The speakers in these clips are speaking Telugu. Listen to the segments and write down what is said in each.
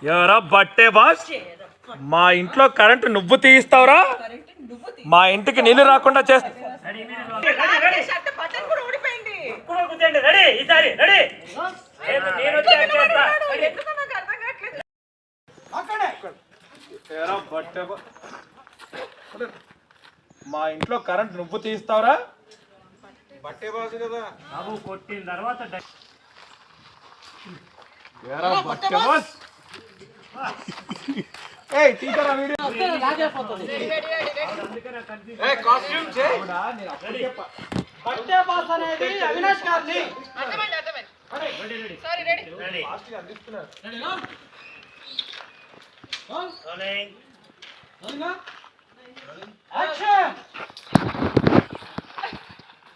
ఎవరా బట్టే బాస్? మా ఇంట్లో కరెంటు నువ్వు తీస్తావురా? మా ఇంటికి నీళ్లు రాకుండా చేస్తా. మా ఇంట్లో కరెంట్ నువ్వు తీస్తావురా? బట్టే బాస్ కదా బాబు. కొట్టిన తర్వాత తీసారా వీడియో? బట్టే బాస్ అనేది అవినాష్ గారిని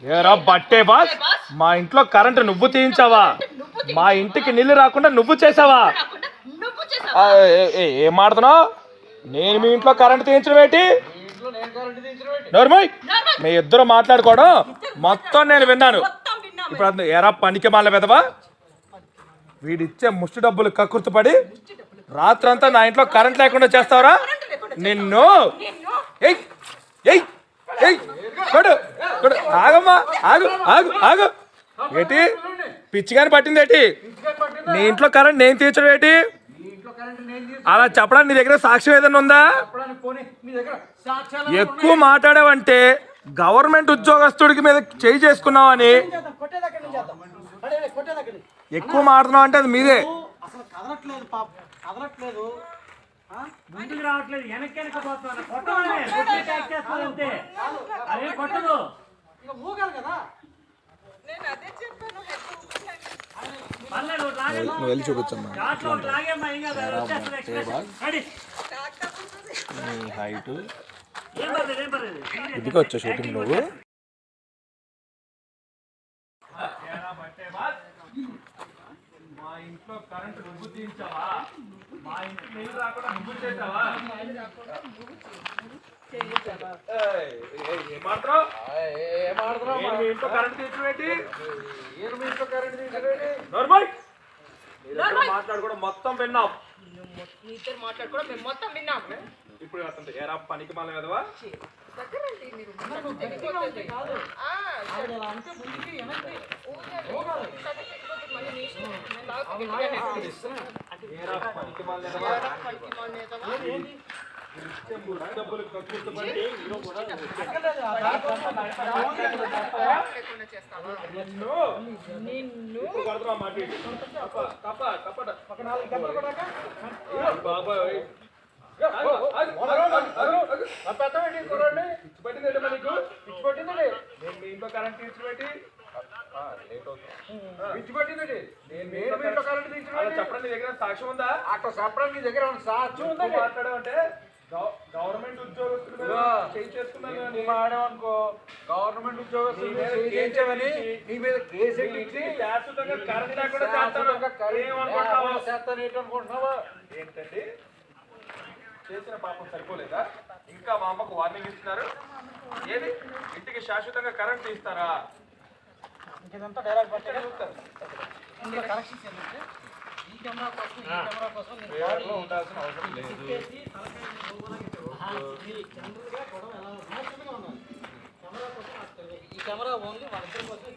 ఏరా బట్టే బాస్, మా ఇంట్లో కరెంటు నువ్వు తీయించావా? మా ఇంటికి నీళ్లు రాకుండా నువ్వు చేసావా? ఏం మాడుతున్నావు? నేను మీ ఇంట్లో కరెంటు తీయించడం ఏంటి? నోర్మయ్, మీ ఇద్దరు మాట్లాడుకోవడం మొత్తం నేను విన్నాను. ఇప్పుడు ఎరా పనికి మాల వెదవా, వీడిచ్చే ముష్టి డబ్బులు కక్కుర్తిపడి రాత్రంతా నా ఇంట్లో కరెంట్ లేకుండా చేస్తావరా? నిన్ను ఆగమ్మా, ఆగు ఆగు ఆగు. ఏంటి పిచ్చిగాని పట్టింది ఏంటి? నీ ఇంట్లో కరెంట్ నేను తీర్చడం ఏంటి? అలా చెప్పడానికి నీ దగ్గర సాక్ష్యం ఏదైనా ఉందా? ఎక్కువ మాట్లాడావంటే గవర్నమెంట్ ఉద్యోగస్తుడికి మీద చేయి చేసుకున్నావని. ఎక్కువ మాట్లాడుతున్నావు అంటే అది మీదే. ముందుకు రావట్లేదు, వెనక్కి నువ్వు వెళ్ళి చూపించమ్మా. హైట్ ఇదికి వచ్చా షూటింగ్ నువ్వు? మా ఇంట్లో కరెంట్ నువ్వు తీయించావా? మా ఇంటికి నీళ్ళు రాకుండా నువ్వు చేసావా? మాట్లాడుకోవడం మొత్తం విన్నాం. ఇప్పుడు ఏరా పనికి మళ్ళీ కదవా? డబ్బులు బాబాయ్ ఇంట్లో కరెంట్ తీర్చిపెట్టి చెప్పండి. నీ దగ్గర సాక్ష్యం ఉందా? అక్కడ చెప్పడం నీ దగ్గర సాక్ష్యం ఉందా? మాట్లాడామంటే గవర్నమెంట్ ఉద్యోగస్తులు ఆడామనుకో, గవర్నమెంట్ ఉద్యోగస్తులు చేయించమని నీ మీద కేసు శాశ్వతంగా కరెంట్ లేకుండా చేస్తాను ఏంటండి? చేసిన పాపం సరిపోలేదా? ఇంకా మా అమ్మకు వార్నింగ్ ఇస్తున్నారు. ఏది ఇంటికి శాశ్వతంగా కరెంట్ తీస్తారా? ఇంకేదంతా డైరెక్ట్ బట్టే చూస్తారు. కనెక్షన్స్ ఏంటంటే ఈ కెమెరా కోసం ఉండాల్సిన అవసరం లేదు. ఈ కెమెరా ఓన్లీ వాళ్ళిద్దరి కోసం